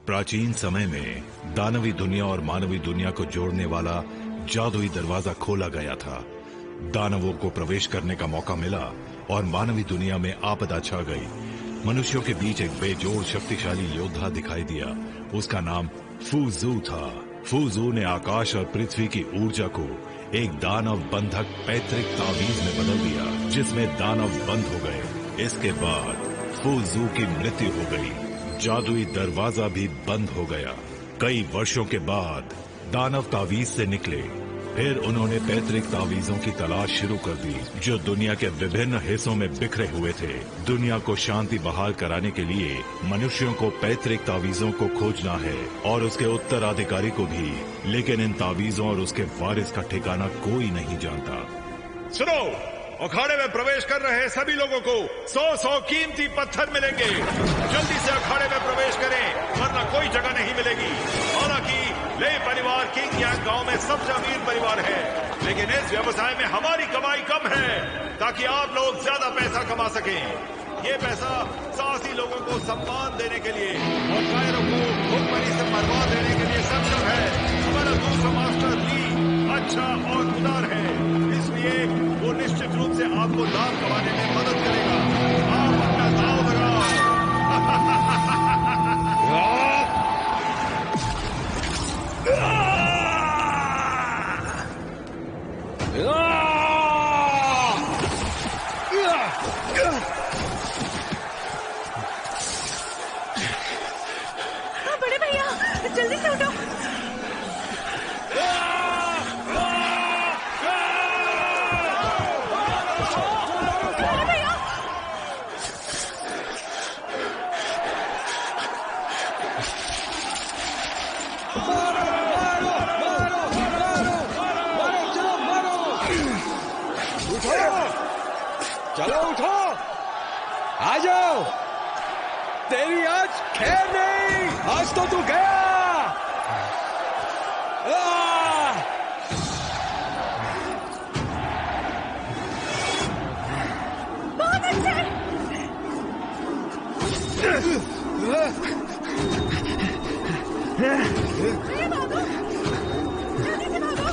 प्राचीन समय में दानवी दुनिया और मानवी दुनिया को जोड़ने वाला जादुई दरवाजा खोला गया था। दानवों को प्रवेश करने का मौका मिला और मानवी दुनिया में आपदा छा गई। मनुष्यों के बीच एक बेजोड़ शक्तिशाली योद्धा दिखाई दिया। उसका नाम फूजू था। फूजू ने आकाश और पृथ्वी की ऊर्जा को एक दानव बंधक पैतृक तावीज में बदल दिया, जिसमें दानव बंद हो गए। इसके बाद फूजू की मृत्यु हो गई। जादुई दरवाजा भी बंद हो गया। कई वर्षों के बाद दानव तावीज से निकले। फिर उन्होंने पैतृक तावीजों की तलाश शुरू कर दी, जो दुनिया के विभिन्न हिस्सों में बिखरे हुए थे। दुनिया को शांति बहाल कराने के लिए मनुष्यों को पैतृक तावीजों को खोजना है और उसके उत्तराधिकारी को भी, लेकिन इन तावीजों और उसके वारिस का ठिकाना कोई नहीं जानता। सुनो, अखाड़े में प्रवेश कर रहे सभी लोगों को 100-100 कीमती पत्थर मिलेंगे। जल्दी से अखाड़े में प्रवेश करें, वरना कोई जगह नहीं मिलेगी। हालांकि ले परिवार किंग यांग गांव में सबसे अमीर परिवार है, लेकिन इस व्यवसाय में हमारी कमाई कम है, ताकि आप लोग ज्यादा पैसा कमा सकें। ये पैसा साहसी लोगों को सम्मान देने के लिए और कायरों को भूखमरी से मरवा देने के लिए सक्षम है। हमारा दूसरा मास्टर ली अच्छा और उदार है, इसलिए वो निश्चित रूप से आपको लाभ कमाने में मदद करेगा। आप अपना दाव लगाओ। बड़े भैया, जल्दी से उठो। चलो उठो, आ जाओ। तेरी आज खैर नहीं, आज तो तू गया। बहुत अच्छे। भागो, जल्दी से भागो।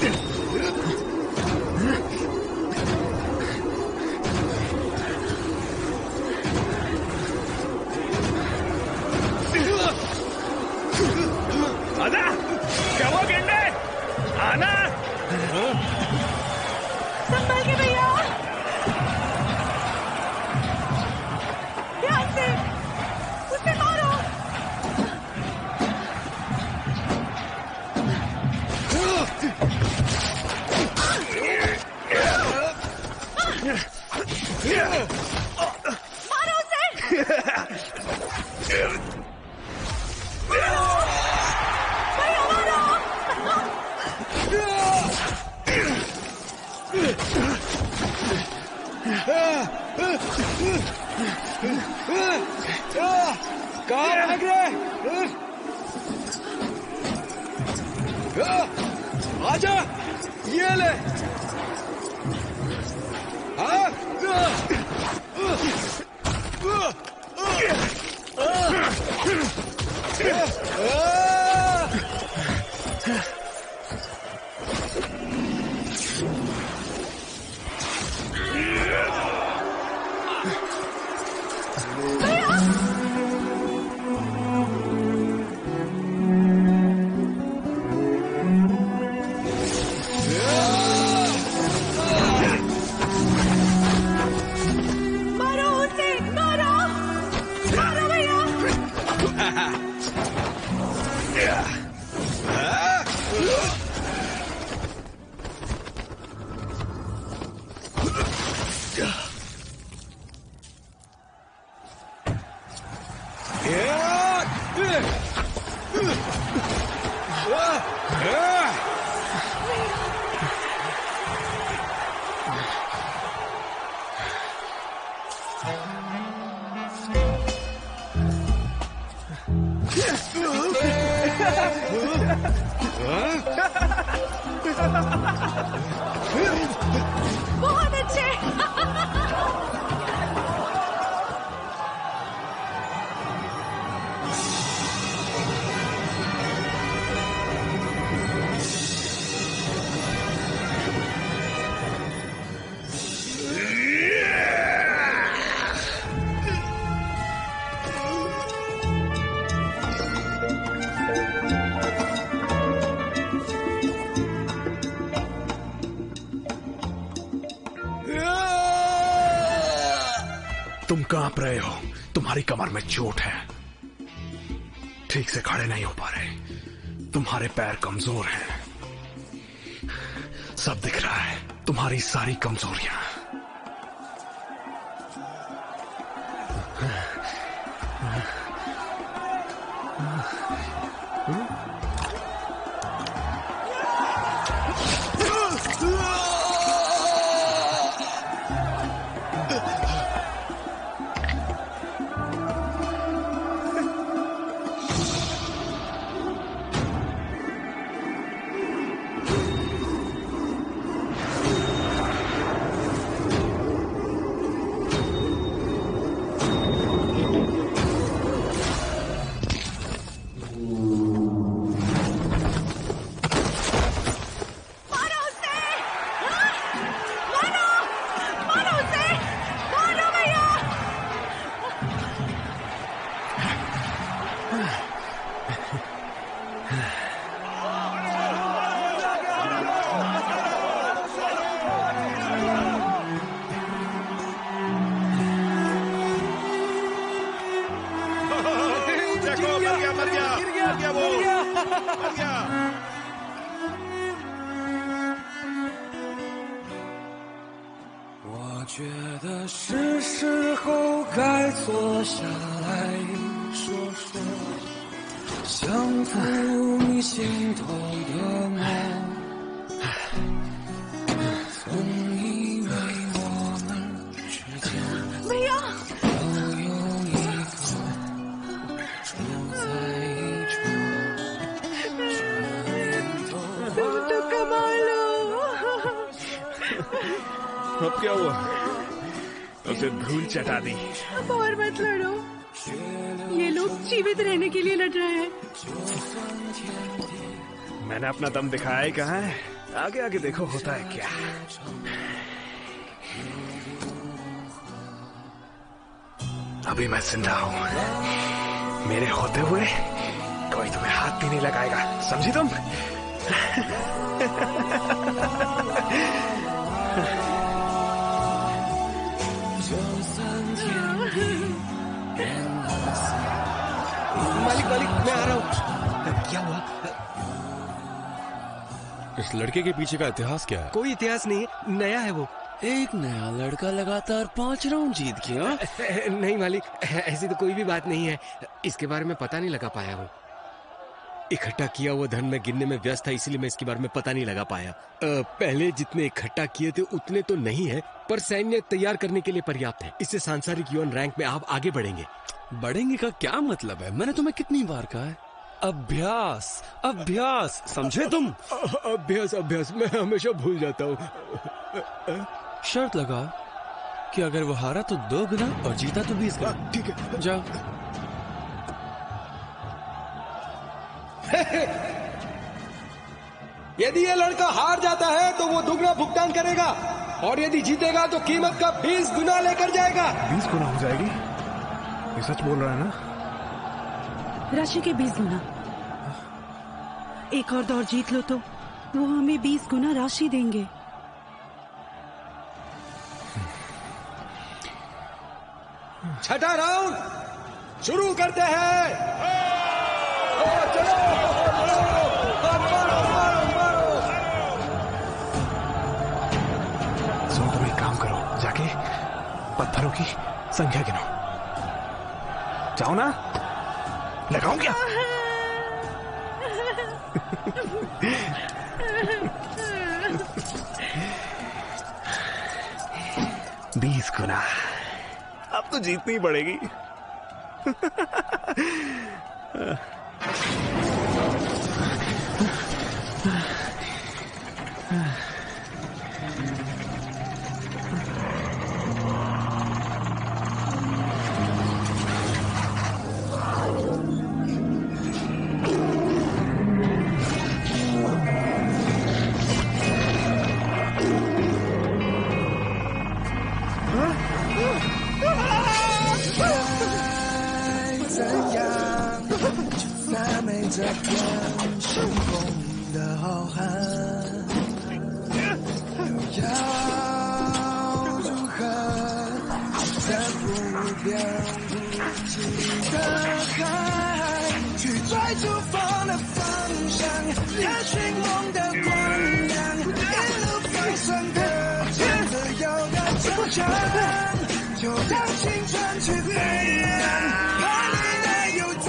आना, क्या वो गेंडे? आना। संभल के भैया, ध्यान से, उसे मारो। मारो उसे। कहाँ भाग रहे? आजा, ये ले। मारो उसे, मारो, मारो भैया। बहुत अच्छे। तुम कांप रहे हो, तुम्हारी कमर में चोट है, ठीक से खड़े नहीं हो पा रहे, तुम्हारे पैर कमजोर हैं, सब दिख रहा है, तुम्हारी सारी कमजोरियां।我觉得是时候该坐下来说说，想抚你心头的梦。总以为我们之间भैया要有一个住在一处，तुम तो कमाल हो। अब क्या हुआ? उसे धूल चटा दी। अब और मत लड़ो, ये लोग जीवित रहने के लिए लड़ रहे हैं। मैंने अपना दम दिखाया ही कहाँ है, आगे आगे देखो होता है क्या। अभी मैं जिंदा हूँ, मेरे होते हुए कोई तुम्हें हाथ भी नहीं लगाएगा, समझी तुम? मालिक मालिक मैं आ रहा हूँ। क्या हुआ? इस लड़के के पीछे का इतिहास क्या है? कोई इतिहास नहीं है, नया है वो। एक नया लड़का लगातार 5 राउंड जीत गया। नहीं मालिक, ऐसी तो कोई भी बात नहीं है, इसके बारे में पता नहीं लगा पाया हूँ। इकट्ठा किया हुआ धन में गिनने में व्यस्त था, इसलिए मैं इसके बारे में पता नहीं लगा पाया। पहले जितने इकट्ठा किए थे उतने तो नहीं है, पर सैन्य तैयार करने के लिए पर्याप्त है। इससे सांसारिक यौन रैंक में आप आगे बढ़ेंगे। बढ़ेंगे का क्या मतलब है? मैंने तुम्हें कितनी बार कहा है, अभ्यास अभ्यास, समझे तुम? अभ्यास अभ्यास, मैं हमेशा भूल जाता हूँ। शर्त लगा कि अगर वो हारा तो 2 गुना और जीता तो 20 गुना। ठीक है, जाओ। यदि ये लड़का हार जाता है तो वो दुगना भुगतान करेगा, और यदि जीतेगा तो कीमत का 20 गुना लेकर जाएगा। 20 गुना हो जाएगी? ये सच बोल रहा है ना? राशि के 20 गुना। एक और दौर जीत लो तो वो हमें 20 गुना राशि देंगे। छठा राउंड शुरू करते हैं। सुनो, तुम एक काम करो, जाके पत्थरों की संख्या गिनो। जाओ ना, लगाऊं क्या? बीस गुना। अब तो जीतनी ही पड़ेगी।这片星空的浩瀚，又要如何在不变无际的海，去追逐风的方向，探寻梦的光亮，一路放声的选择勇敢坚强，就让青春去飞扬，怕你的又怎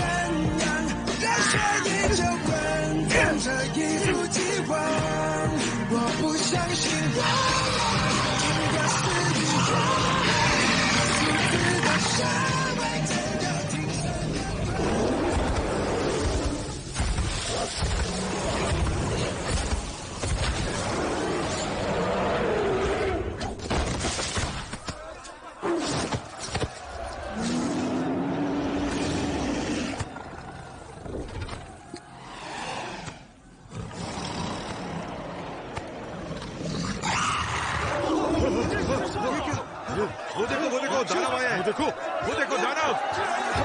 样？血依旧滚烫着一如既往，我不相信我应该是一种自私的伤害，只要听वो देखो दानव,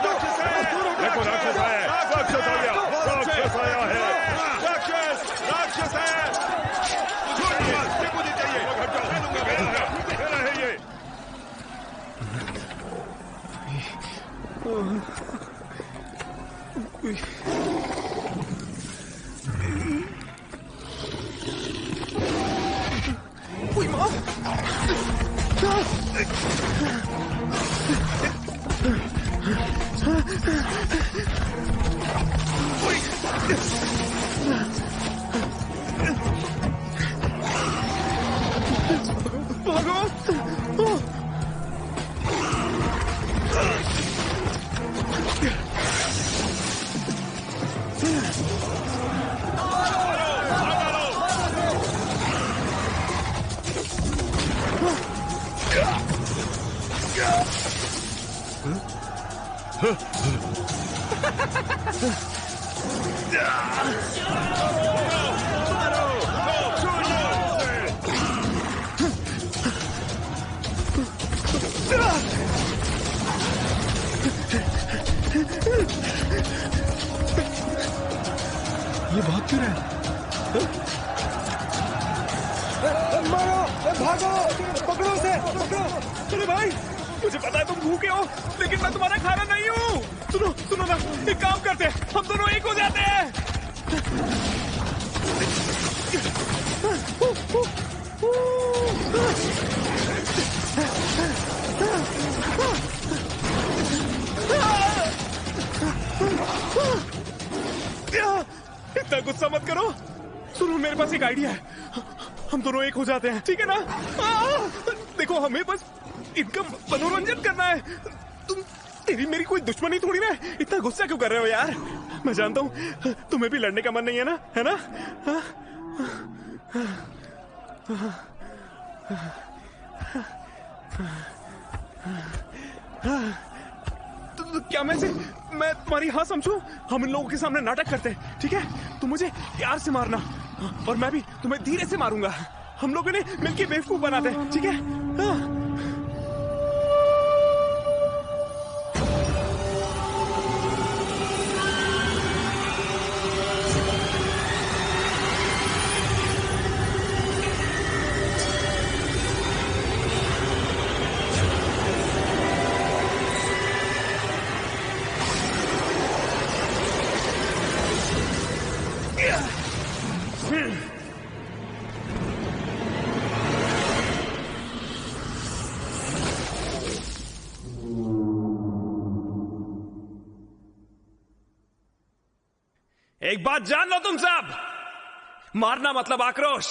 राक्षस है, देखो राक्षस है, राक्षस आ गया, राक्षस आया है, राक्षस है, छोड़िए, ये मुझे चाहिए, हट जाओ, मेरा है ये। ये भाग क्यों रहा है? मारो, भागो, पकड़ो उसे, पकड़ो। अरे भाई, मुझे पता है तुम भूखे हो, लेकिन मैं तुम्हारा खाना नहीं हूँ। सुनो सुनो ना, एक काम करते हैं, हम दोनों एक हो जाते हैं। गुस्सा मत करो। सुनो, मेरे पास एक आइडिया है। हम दोनों एक हो जाते हैं, ठीक है ना? देखो, हमें बस इनका मनोरंजन करना है। तेरी मेरी कोई दुश्मनी थोड़ी ना है। इतना गुस्सा क्यों कर रहे हो यार? मैं जानता हूँ तुम्हें भी लड़ने का मन नहीं है ना, है ना? तो क्या मैं तुम्हारी हाँ समझूं? हम इन लोगों के सामने नाटक करते हैं, ठीक है? तुम मुझे प्यार से मारना और मैं भी तुम्हें धीरे से मारूंगा। हम लोगों ने मिलकर बेवकूफ बनाते हैं, ठीक है? हाँ। एक बात जान लो तुम सब, मारना मतलब आक्रोश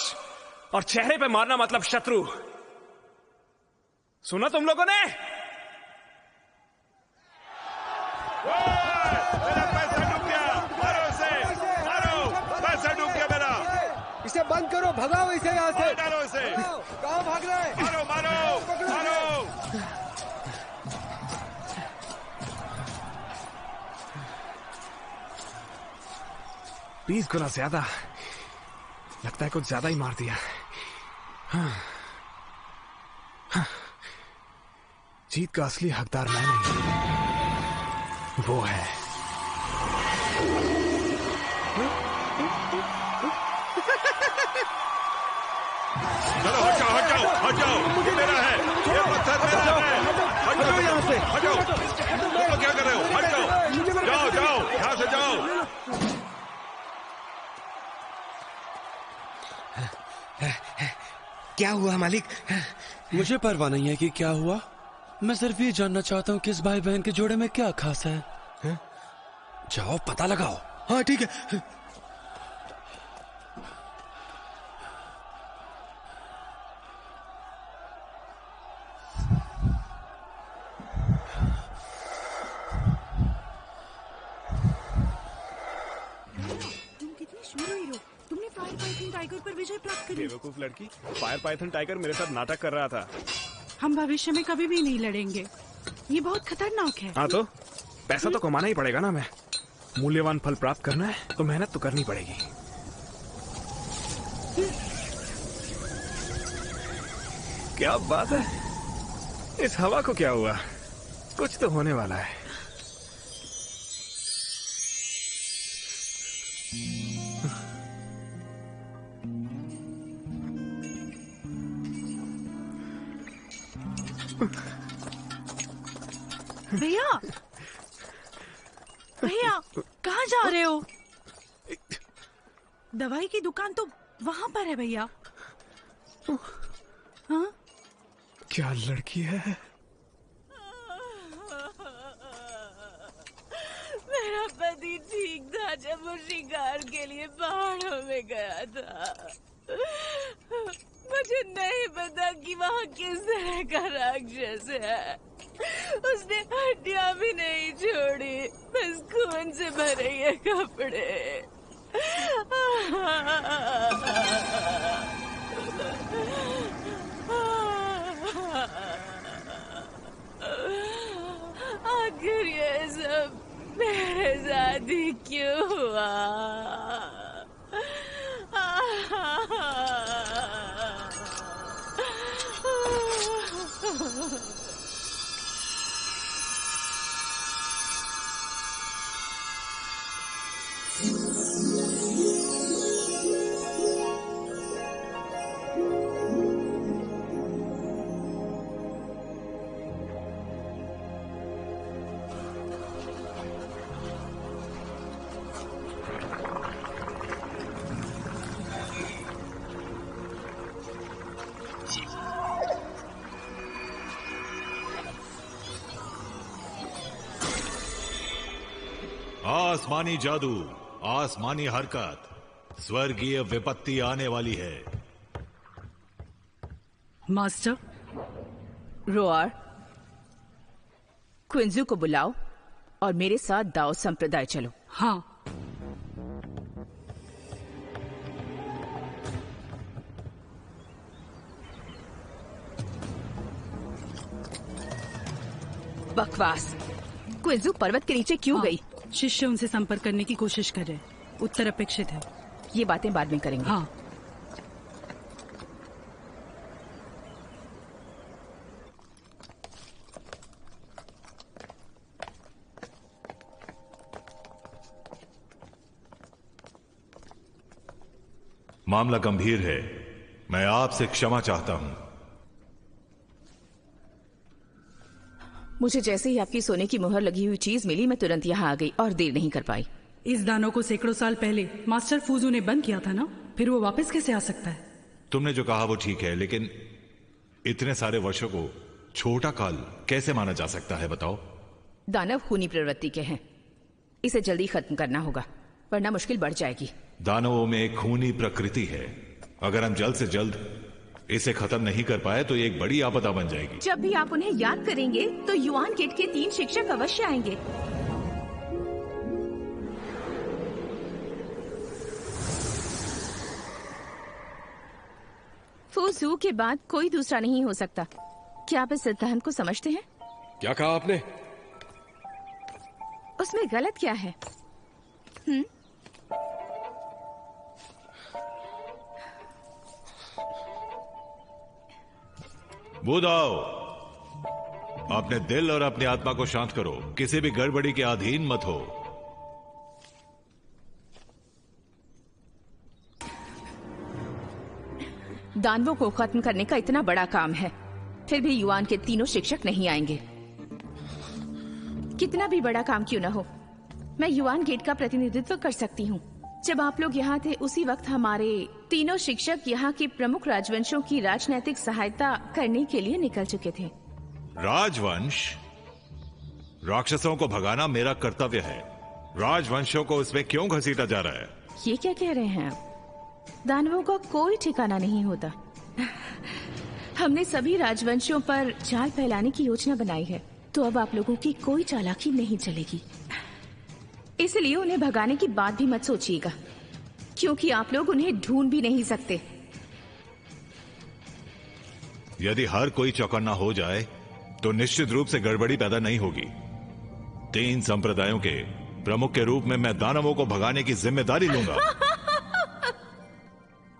और चेहरे पे मारना मतलब शत्रु। सुना तुम लोगों ने? मेरा पैसा डूब गया, मारो इसे, मारो, पैसा डूब गया मेरा। इसे बंद करो, भगाओ इसे यहाँ से। डालो इसे। कहाँ भाग रहे हैं? मारो मारो मारो। बीस गुना ज्यादा। लगता है कुछ ज्यादा ही मार दिया। हाँ। हाँ। जीत का असली हकदार मैं नहीं, वो है। चलो हट जाओ हट जाओ हट जाओ, ये मेरा है, ये पत्थर मेरा है। हट जाओ यहाँ से, हट जाओ। तुम लोग क्या कर रहे हो? हट जाओ, जाओ जाओ यहाँ से जाओ। क्या हुआ मालिक? मुझे परवाह नहीं है कि क्या हुआ। मैं सिर्फ ये जानना चाहता हूँ कि इस भाई बहन के जोड़े में क्या खास है। जाओ पता लगाओ। हाँ ठीक है। टाइगर पर विजय प्राप्त करी। बेवकूफ लड़की, फायर पाइथन टाइगर मेरे साथ नाटक कर रहा था। हम भविष्य में कभी भी नहीं लड़ेंगे, ये बहुत खतरनाक है। हाँ तो पैसा तो कमाना ही पड़ेगा ना। मैं मूल्यवान फल प्राप्त करना है तो मेहनत तो करनी पड़ेगी। क्या बात है, इस हवा को क्या हुआ? कुछ तो होने वाला है। भैया, भैया कहाँ जा रहे हो? दवाई की दुकान तो वहाँ पर है भैया। हाँ? क्या लड़की है? मेरा पति ठीक था जब वो शिकार के लिए पहाड़ों में गया था। मुझे नहीं पता कि वहाँ किस तरह का राक्षस है। उसने हड्डियां भी नहीं छोड़ी, बस खून से भरे ये कपड़े। आखिर ये सब मेरे साथ ही क्यों हुआ? आसमानी जादू, आसमानी हरकत, स्वर्गीय विपत्ति आने वाली है। मास्टर, रोआर, क्विंजू को बुलाओ और मेरे साथ दाओ संप्रदाय चलो। हाँ। बकवास। क्विंजू पर्वत के नीचे क्यों गई? शिष्य उनसे संपर्क करने की कोशिश कर रहे। उत्तर अपेक्षित है। ये बातें बाद में करेंगे। हाँ। मामला गंभीर है। मैं आपसे क्षमा चाहता हूं। मुझे जैसे ही आपकी सोने की मुहर लगी हुई चीज मिली, मैं तुरंत यहाँ आ गई और देर नहीं कर पाई। इस दानव को सैकड़ों साल पहले मास्टर फूजू ने बंद किया था ना, फिर वो वापस कैसे आ सकता है? तुमने जो कहा वो ठीक है, लेकिन इतने सारे वर्षों को छोटा काल कैसे माना जा सकता है बताओ? दानव खूनी प्रवृत्ति के हैं। इसे जल्दी खत्म करना होगा, वरना मुश्किल बढ़ जाएगी। दानवों में एक खूनी प्रकृति है। अगर हम जल्द से जल्द इसे खत्म नहीं कर पाए तो ये एक बड़ी आपदा बन जाएगी। जब भी आप उन्हें याद करेंगे तो युआन गेट के 3 शिक्षक अवश्य आएंगे। फूजू के बाद कोई दूसरा नहीं हो सकता। क्या आप इस सिद्धांत को समझते हैं? क्या कहा आपने? उसमें गलत क्या है? बुदाओ, अपने दिल और अपनी आत्मा को शांत करो। किसी भी गड़बड़ी के अधीन मत हो। दानवों को खत्म करने का इतना बड़ा काम है, फिर भी युआन के 3 शिक्षक नहीं आएंगे। कितना भी बड़ा काम क्यों न हो, मैं युआन गेट का प्रतिनिधित्व कर सकती हूँ। जब आप लोग यहाँ थे उसी वक्त हमारे 3 शिक्षक यहाँ के प्रमुख राजवंशों की राजनैतिक सहायता करने के लिए निकल चुके थे। राजवंश? राक्षसों को भगाना मेरा कर्तव्य है। राजवंशों को इसमें क्यों घसीटा जा रहा है? ये क्या कह रहे हैं आप? दानवों का कोई ठिकाना नहीं होता। हमने सभी राजवंशों पर जाल फैलाने की योजना बनाई है, तो अब आप लोगों की कोई चालाकी नहीं चलेगी। इसलिए उन्हें भगाने की बात भी मत सोचिएगा, क्योंकि आप लोग उन्हें ढूंढ भी नहीं सकते। यदि हर कोई चौकन्ना हो जाए तो निश्चित रूप से गड़बड़ी पैदा नहीं होगी। 3 संप्रदायों के प्रमुख के रूप में मैं दानवों को भगाने की जिम्मेदारी लूंगा।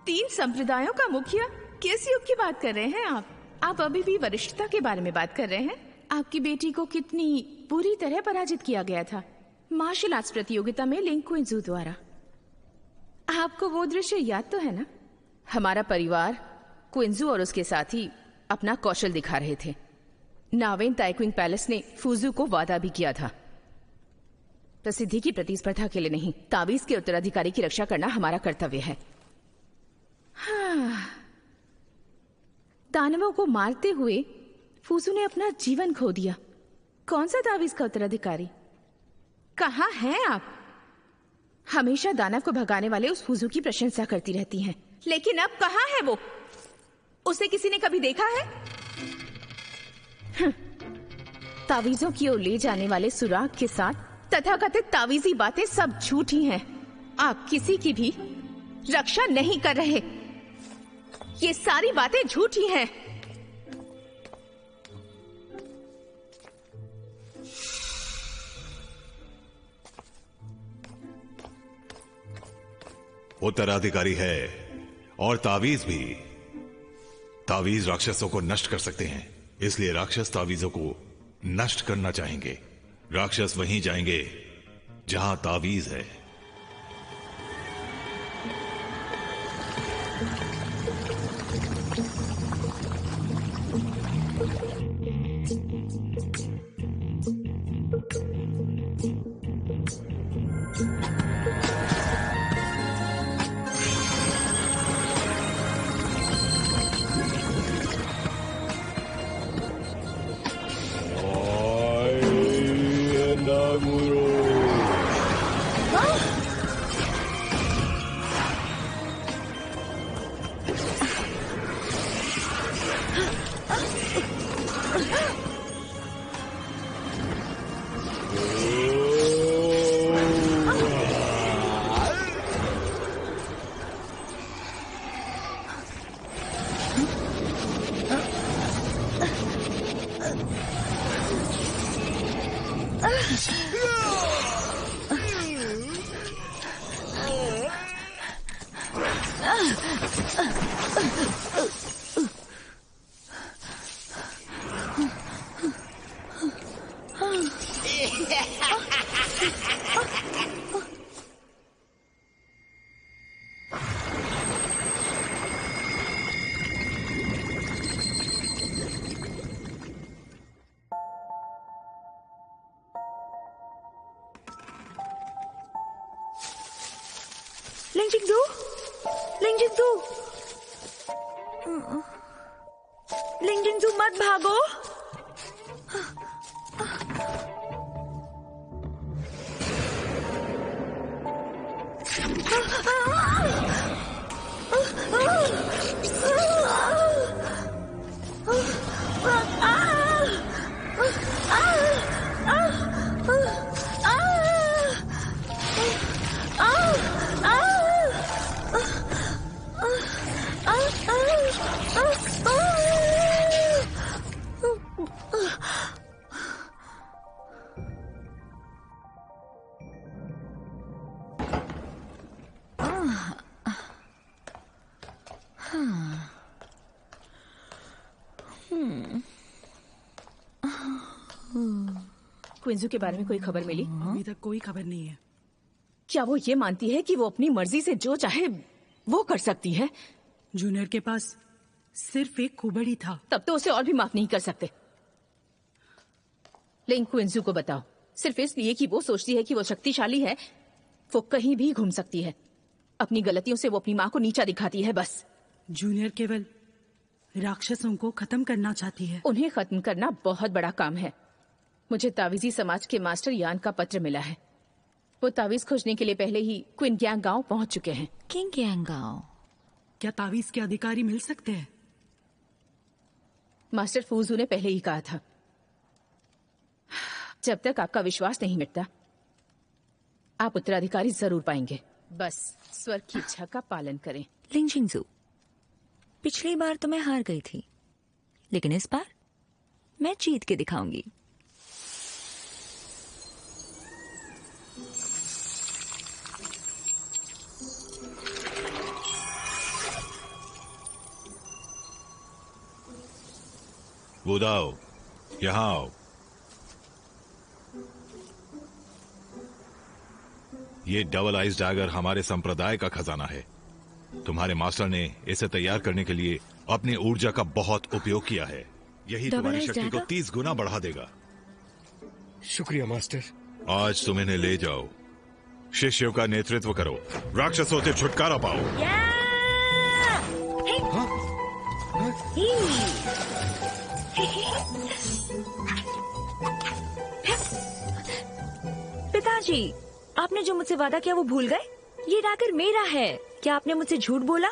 3 संप्रदायों का मुखिया? किस युग की बात कर रहे हैं आप? आप अभी भी वरिष्ठता के बारे में बात कर रहे हैं? आपकी बेटी को कितनी बुरी तरह पराजित किया गया था मार्शल आर्ट्स प्रतियोगिता में लिंग क्विंजू द्वारा। आपको वो दृश्य याद तो है ना? हमारा परिवार क्विंजू और उसके साथी अपना कौशल दिखा रहे थे। नावेन ताइक्विंग पैलेस ने फूजू को वादा भी किया था। प्रसिद्धि की प्रतिस्पर्धा के लिए नहीं, ताबीज के उत्तराधिकारी की रक्षा करना हमारा कर्तव्य है। हाँ, दानवों को मारते हुए फूजू ने अपना जीवन खो दिया। कौन सा ताबीज का उत्तराधिकारी? कहाँ हैं आप? हमेशा दानव को भगाने वाले उस फूजू की प्रशंसा करती रहती हैं, लेकिन अब कहाँ है वो? उसे किसी ने कभी देखा है? तावीजों की ओर ले जाने वाले सुराग के साथ तथाकथित तावीजी बातें सब झूठी हैं। आप किसी की भी रक्षा नहीं कर रहे। ये सारी बातें झूठी हैं। उत्तराधिकारी है और तावीज भी। तावीज राक्षसों को नष्ट कर सकते हैं, इसलिए राक्षस तावीजों को नष्ट करना चाहेंगे। राक्षस वहीं जाएंगे जहां तावीज है। लिंगजिंगजू, लिंगजिंगजू, लिंगजिंगजू मत भागो। क्विंजू के बारे में कोई खबर मिली? अभी तक कोई खबर नहीं है। क्या वो ये मानती है कि वो अपनी मर्जी से जो चाहे वो कर सकती है? जूनियर के पास सिर्फ एक कुबड़ ही था। तब तो उसे और भी माफ नहीं कर सकते। लेकिन क्विंजू को बताओ, सिर्फ इसलिए कि वो सोचती है कि वो शक्तिशाली है, वो कहीं भी घूम सकती है। अपनी गलतियों से वो अपनी माँ को नीचा दिखाती है बस। जूनियर केवल राक्षसों को खत्म करना चाहती है। उन्हें खत्म करना बहुत बड़ा काम है। मुझे तावीजी समाज के मास्टर यान का पत्र मिला है। वो तावीज खोजने के लिए पहले ही क्विनग्यांग गांव पहुंच चुके हैं। क्विनग्यांग गांव? क्या तावीज के अधिकारी मिल सकते हैं? मास्टर फूजू ने पहले ही कहा था, जब तक आपका विश्वास नहीं मिटता आप उत्तराधिकारी जरूर पाएंगे। बस स्वर्ग की इच्छा का पालन करें। लिंगजिंगजू, पिछली बार तो मैं हार गई थी, लेकिन इस बार मैं जीत के दिखाऊंगी। बुदाओ, यहाँ आओ। ये डबल आइस डैगर हमारे संप्रदाय का खजाना है। तुम्हारे मास्टर ने इसे तैयार करने के लिए अपनी ऊर्जा का बहुत उपयोग किया है। यही तुम्हारी शक्ति को 30 गुना बढ़ा देगा। शुक्रिया मास्टर। आज तुम इन्हें ले जाओ, शिष्यों का नेतृत्व करो, राक्षसों से छुटकारा पाओ। पिताजी, आपने जो मुझसे वादा किया वो भूल गए? ये डैगर मेरा है। क्या आपने मुझसे झूठ बोला?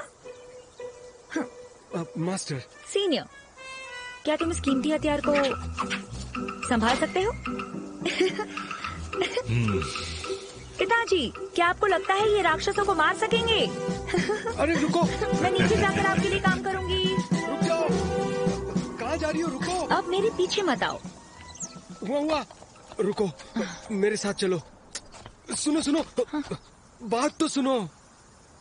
मास्टर। सीनियर, क्या तुम इस कीमती हथियार को संभाल सकते हो? पिताजी, क्या आपको लगता है ये राक्षसों को मार सकेंगे? अरे रुको। मैं नीचे जाकर आपके लिए काम करूंगी। रुक जाओ। कहाँ जा रही हो? रुको। अब मेरे पीछे मत आओ। हुआ। रुको, मेरे साथ चलो। सुनो सुनो, बात तो सुनो।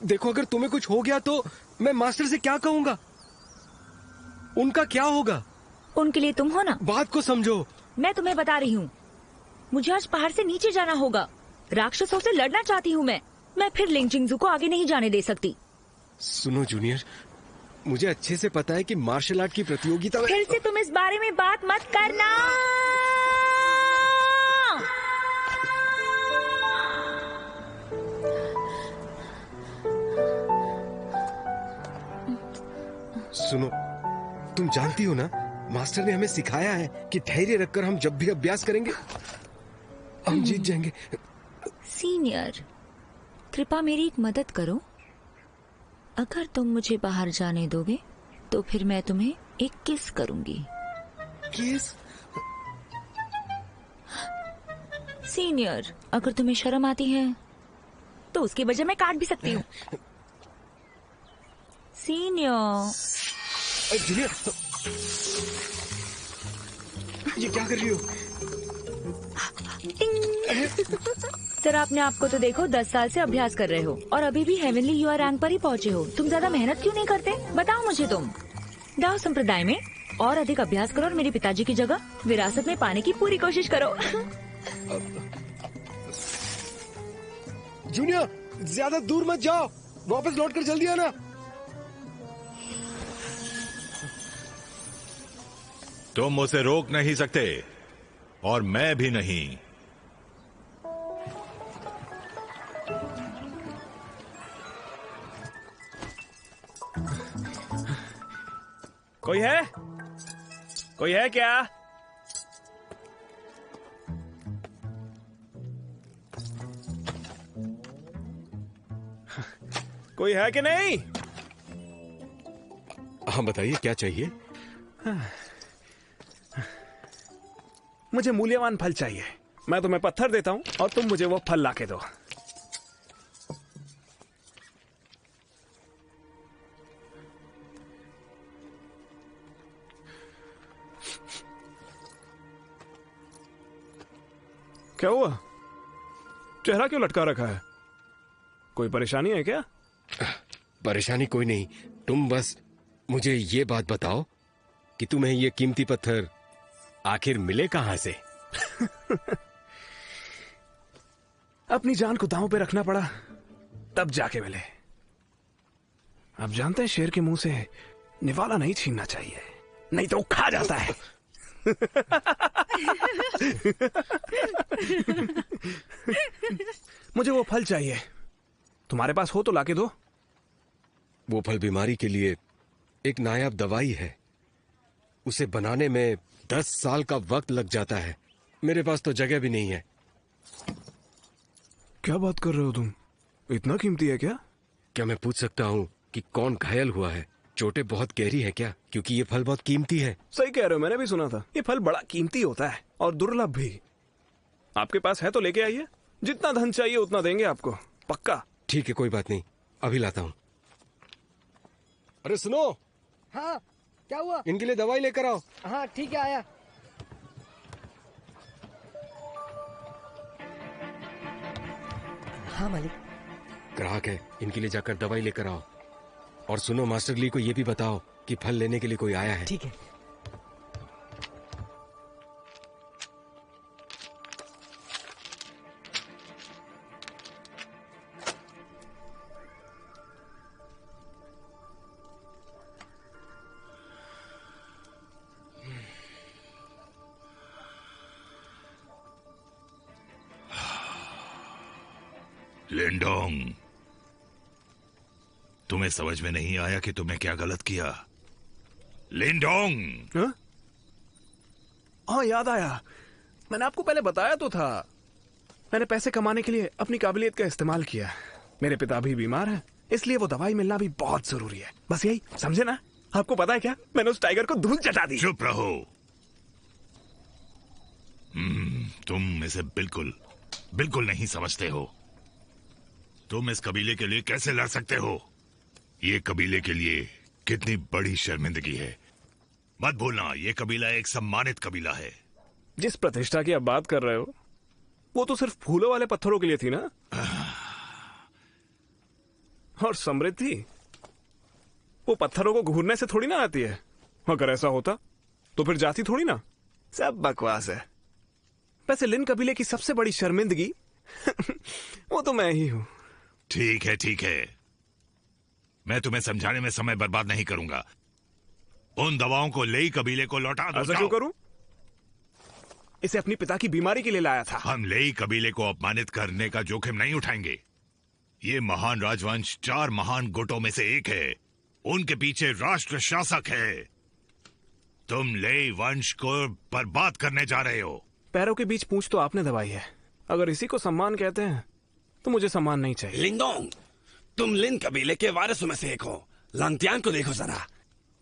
देखो, अगर तुम्हें कुछ हो गया तो मैं मास्टर से क्या कहूँगा? उनका क्या होगा? उनके लिए तुम हो ना। बात को समझो। मैं तुम्हें बता रही हूँ, मुझे आज पहाड़ से नीचे जाना होगा। राक्षसों से लड़ना चाहती हूँ मैं फिर लिंगजिंगजू को आगे नहीं जाने दे सकती। सुनो जूनियर, मुझे अच्छे से पता है कि मार्शल आर्ट की प्रतियोगिता में फिर से तुम इस बारे में बात मत करना। सुनो, तुम जानती हो ना, मास्टर ने हमें सिखाया है कि धैर्य रखकर हम जब भी अभ्यास करेंगे हम जीत जाएंगे। सीनियर, कृपा मेरी एक मदद करो। अगर तुम मुझे बाहर जाने दोगे तो फिर मैं तुम्हें एक किस करूंगी। किस? सीनियर, अगर तुम्हें शर्म आती है तो उसकी वजह मैं काट भी सकती हूँ। सीनियर। जूनियर, ये क्या कर रही हो? जरा अपने आप को तो देखो, 10 साल से अभ्यास कर रहे हो और अभी भी हेवनली युवा रैंक पर ही पहुँचे हो। तुम ज्यादा मेहनत क्यों नहीं करते? बताओ मुझे तुम। दाओ संप्रदाय में और अधिक अभ्यास करो और मेरे पिताजी की जगह विरासत में पाने की पूरी कोशिश करो। जूनियर, ज्यादा दूर मत जाओ, वापस लौट कर जल्दी आना। तुम उसे रोक नहीं सकते और मैं भी नहीं। कोई है? कोई है क्या? कोई है कि नहीं? हाँ बताइए, क्या चाहिए? मुझे मूल्यवान फल चाहिए। मैं तुम्हें पत्थर देता हूं और तुम मुझे वो फल लाके दो। क्या हुआ? चेहरा क्यों लटका रखा है? कोई परेशानी है क्या? परेशानी कोई नहीं, तुम बस मुझे ये बात बताओ कि तुम्हें ये कीमती पत्थर आखिर मिले कहां से? अपनी जान को दांव पे रखना पड़ा, तब जाके मिले। आप जानते हैं, शेर के मुंह से निवाला नहीं छीनना चाहिए, नहीं तो वो खा जाता है। मुझे वो फल चाहिए, तुम्हारे पास हो तो लाके दो। वो फल बीमारी के लिए एक नायाब दवाई है, उसे बनाने में 10 साल का वक्त लग जाता है। मेरे पास तो जगह भी नहीं है। क्या बात कर रहे हो तुम? इतना कीमती है क्या? क्या मैं पूछ सकता हूँ कि कौन घायल हुआ है? चोटें बहुत गहरी है क्या? क्योंकि ये फल बहुत कीमती है। सही कह रहे हो, मैंने भी सुना था। ये फल बड़ा कीमती होता है और दुर्लभ भी। आपके पास है तो लेके आइए, जितना धन चाहिए उतना देंगे आपको, पक्का। ठीक है, कोई बात नहीं, अभी लाता हूँ। अरे सुनो। हाँ, क्या हुआ? इनके लिए दवाई लेकर आओ। हाँ ठीक है, आया। हाँ मालिक। ग्राहक है, इनके लिए जाकर दवाई लेकर आओ। और सुनो, मास्टर ली को ये भी बताओ कि फल लेने के लिए कोई आया है। ठीक है। लिंडोंग, तुम्हें समझ में नहीं आया कि तुमने क्या गलत किया? लिंडोंग। हाँ, याद आया, मैंने आपको पहले बताया तो था। मैंने पैसे कमाने के लिए अपनी काबिलियत का इस्तेमाल किया। मेरे पिता भी बीमार हैं, इसलिए वो दवाई मिलना भी बहुत जरूरी है। बस यही समझे ना? आपको पता है क्या, मैंने उस टाइगर को धूल चटा दी। चुप रहो। तुम इसे बिल्कुल बिल्कुल नहीं समझते हो। तुम इस कबीले के लिए कैसे लड़ सकते हो? ये कबीले के लिए कितनी बड़ी शर्मिंदगी है। मत भूलना, ये कबीला एक सम्मानित कबीला है। जिस प्रतिष्ठा की आप बात कर रहे हो, वो तो सिर्फ फूलों वाले पत्थरों के लिए थी ना? और समृद्धि वो पत्थरों को घूरने से थोड़ी ना आती है। अगर ऐसा होता तो फिर जाती थोड़ी ना। सब बकवास है। वैसे लिन कबीले की सबसे बड़ी शर्मिंदगी वो तो मैं ही हूं। ठीक है, ठीक है, मैं तुम्हें समझाने में समय बर्बाद नहीं करूंगा। उन दवाओं को लेई कबीले को लौटा दो। ऐसा क्यों करूं? इसे अपनी पिता की बीमारी के लिए लाया था। हम लेई कबीले को अपमानित करने का जोखिम नहीं उठाएंगे। ये महान राजवंश 4 महान गुटों में से एक है। उनके पीछे राष्ट्र शासक है। तुम लेई वंश को बर्बाद करने जा रहे हो। पैरों के बीच पूंछ तो आपने दबाई है। अगर इसी को सम्मान कहते हैं तो मुझे सम्मान नहीं चाहिए। लिंडोंग, तुम लिन कबीले के वारिसों में से एक हो। लांगत्यान को देखो जरा।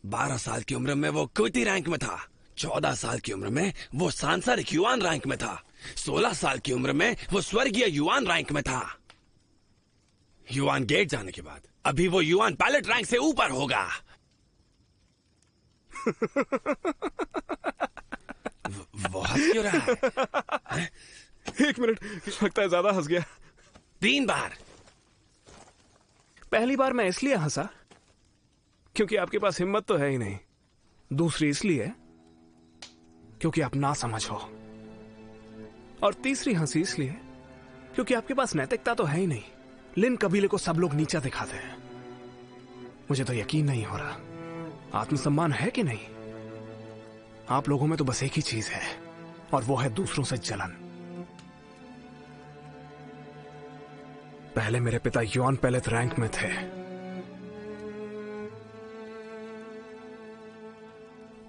12 साल की उम्र में वो कुटी रैंक में था। 14 साल की उम्र में वो सांसारिक युआन रैंक में था। 16 साल की उम्र में वो स्वर्गीय युआन रैंक में था। युआन गेट जाने के बाद अभी वो युआन पायलट रैंक से ऊपर होगा। वो हंस क्यों रहा है? एक मिनट, लगता है ज्यादा हंस गया। 3 बार। पहली बार मैं इसलिए हंसा क्योंकि आपके पास हिम्मत तो है ही नहीं। दूसरी इसलिए क्योंकि आप ना समझ हो। और तीसरी हंसी इसलिए क्योंकि आपके पास नैतिकता तो है ही नहीं। लिन कबीले को सब लोग नीचा दिखाते हैं। मुझे तो यकीन नहीं हो रहा, आत्मसम्मान है कि नहीं? आप लोगों में तो बस एक ही चीज है, और वो है दूसरों से जलन। पहले मेरे पिता युआन पेलेथ रैंक में थे।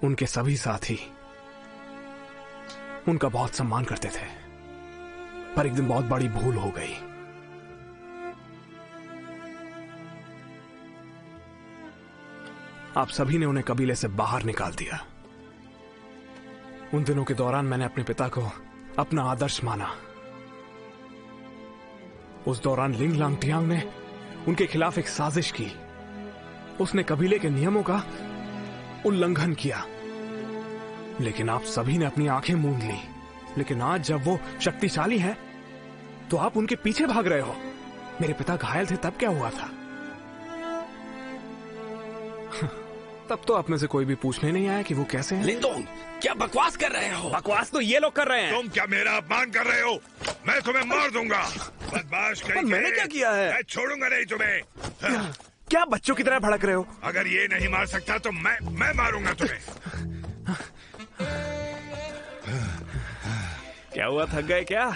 उनके सभी साथी उनका बहुत सम्मान करते थे, पर एक दिन बहुत बड़ी भूल हो गई। आप सभी ने उन्हें कबीले से बाहर निकाल दिया। उन दिनों के दौरान मैंने अपने पिता को अपना आदर्श माना। उस दौरान लिंग लांगटियांग ने उनके खिलाफ एक साजिश की। उसने कबीले के नियमों का उल्लंघन किया, लेकिन आप सभी ने अपनी आंखें मूंद ली। लेकिन आज जब वो शक्तिशाली हैं, तो आप उनके पीछे भाग रहे हो। मेरे पिता घायल थे तब क्या हुआ था? तब तो आप में से कोई भी पूछने नहीं आया कि वो कैसे हैं। लिंदोंग, क्या बकवास कर रहे हो? बकवास तो ये लोग कर रहे हैं। तुम क्या मेरा अपमान कर रहे हो? मैं तुम्हें मार दूंगा। बदमाश कहीं के। मैंने क्या किया है? मैं छोड़ूंगा नहीं तुम्हें। क्या बच्चों की तरह भड़क रहे हो? अगर ये नहीं मार सकता तो मैं मारूंगा तुम्हें। क्या हुआ, थक गए क्या?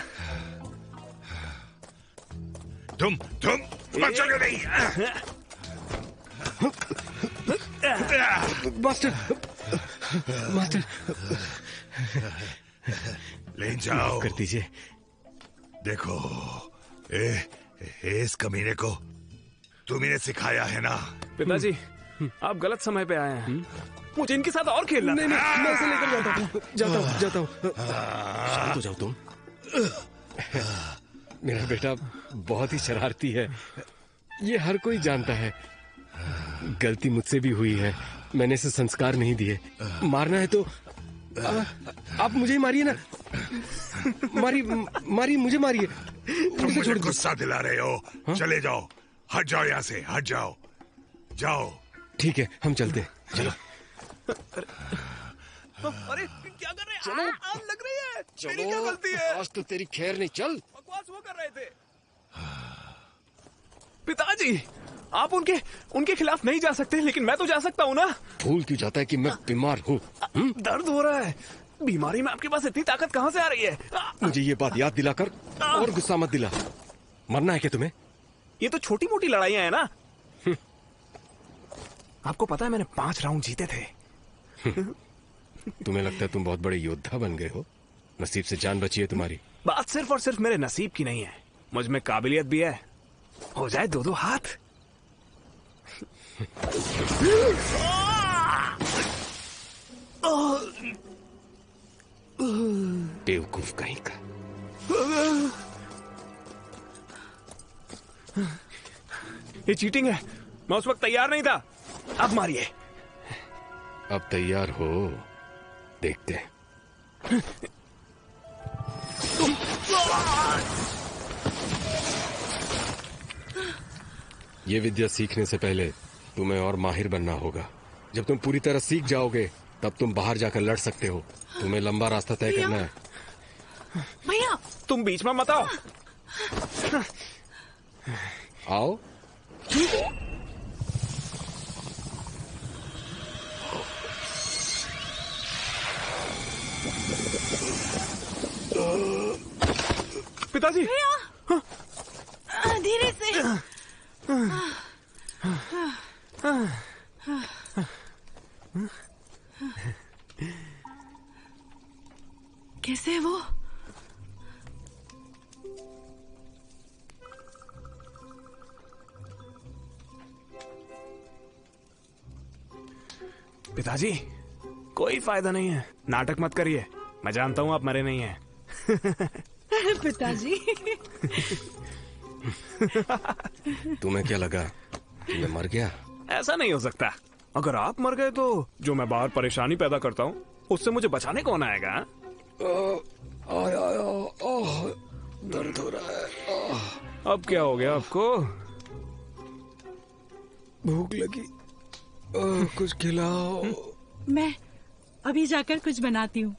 तुम बचोगे नहीं। मास्टर ले जाओ। कर दीजिए। देखो, इस कमीने को तुम्हें सिखाया है ना? पिताजी, आप गलत समय पे आए हैं। मुझे इनके साथ और खेलना। नहीं, मैं इसे लेकर जाता हूँ। शांत हो जाओ तुम। मेरा बेटा बहुत ही शरारती है, ये हर कोई जानता है। गलती मुझसे भी हुई है, मैंने इसे संस्कार नहीं दिए। मारना है तो आप मुझे ही मारिए ना। मारिए, मुझे मारिए। तुम मुझे गुस्सा दिला रहे हो। हाँ? चले जाओ, हट जाओ यहाँ से, हट जाओ। जाओ। ठीक है, हम चलते। चलो। अरे क्या कर रहे हैं? चलो। आग लग रही है। चलो, मेरी क्या गलती है? आज तो तेरी खैर नहीं। चल। बकवास वो कर रहे थे। पिताजी, आप उनके खिलाफ नहीं जा सकते, लेकिन मैं तो जा सकता हूँ ना। भूल क्यों जाता है कि मैं बीमार हूँ? दर्द हो रहा है। बीमारी में आपके पास इतनी ताकत कहाँ से आ रही है? मुझे ये बात याद दिलाकर और गुस्सा मत दिला। मरना है क्या तुम्हें? ये तो छोटी मोटी लड़ाइयाँ हैं ना। आपको पता है मैंने 5 राउंड जीते थे। तुम्हें लगता है तुम बहुत बड़े योद्धा बन गए हो? नसीब से जान बची है तुम्हारी। बात सिर्फ और सिर्फ मेरे नसीब की नहीं है, मुझ में काबिलियत भी है। हो जाए 2-2 हाथ। बेवकूफ कहीं का। ये चीटिंग है। मैं उस वक्त तैयार नहीं था। अब मारिए। अब तैयार हो, देखते हैं। ये विद्या सीखने से पहले तुम्हें और माहिर बनना होगा। जब तुम पूरी तरह सीख जाओगे तब तुम बाहर जाकर लड़ सकते हो। तुम्हें लंबा रास्ता तय करना है। भैया, तुम बीच में मत आओ। आओ। पिताजी, धीरे से। कैसे है वो? पिताजी, कोई फायदा नहीं है। नाटक मत करिए। मैं जानता हूँ आप मरे नहीं हैं। पिताजी। तुम्हें क्या लगा कि मैं मर गया? ऐसा नहीं हो सकता। अगर आप मर गए तो जो मैं बाहर परेशानी पैदा करता हूँ उससे मुझे बचाने कौन आएगा? दर्द हो रहा है। अब क्या हो गया आपको? भूख लगी, कुछ खिलाओ। मैं अभी जाकर कुछ बनाती हूँ।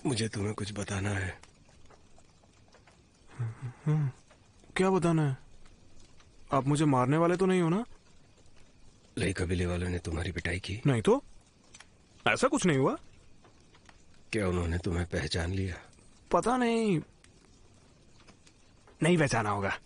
मुझे तुम्हें कुछ बताना है। क्या बताना है? आप मुझे मारने वाले तो नहीं हो ना? लई कबीले वालों ने तुम्हारी पिटाई की? नहीं तो, ऐसा कुछ नहीं हुआ। क्या उन्होंने तुम्हें पहचान लिया? पता नहीं, नहीं पहचाना होगा।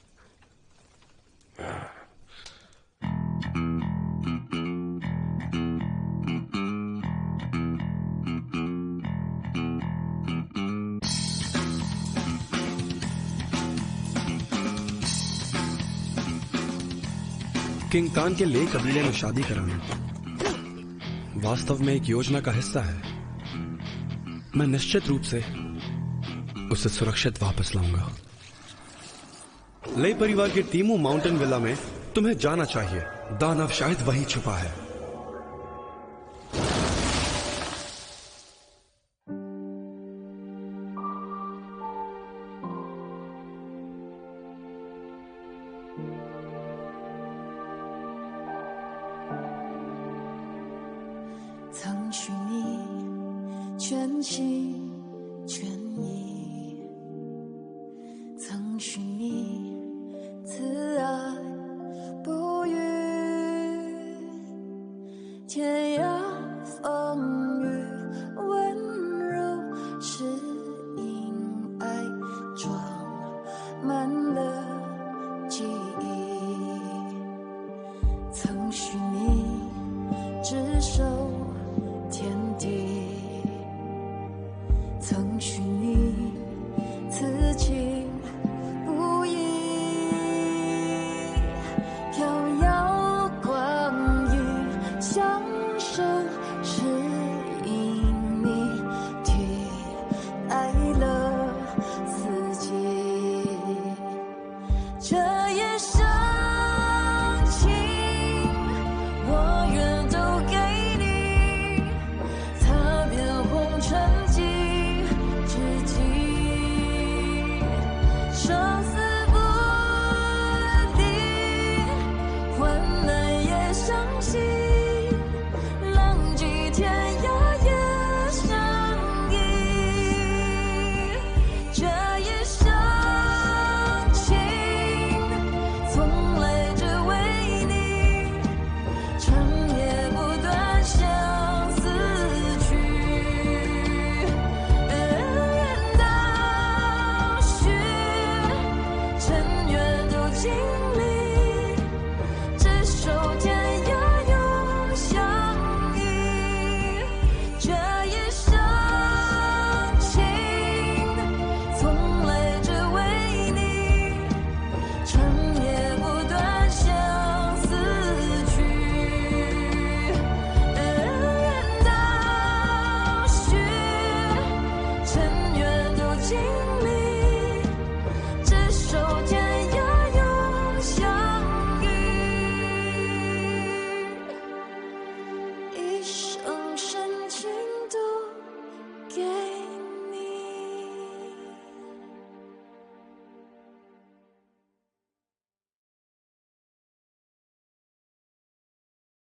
किंग कान के ले कबीले में शादी कराना वास्तव में एक योजना का हिस्सा है। मैं निश्चित रूप से उसे सुरक्षित वापस लाऊंगा। ले परिवार के टीमू माउंटेन विला में तुम्हें जाना चाहिए। दानव शायद वहीं छुपा है।曾许你真心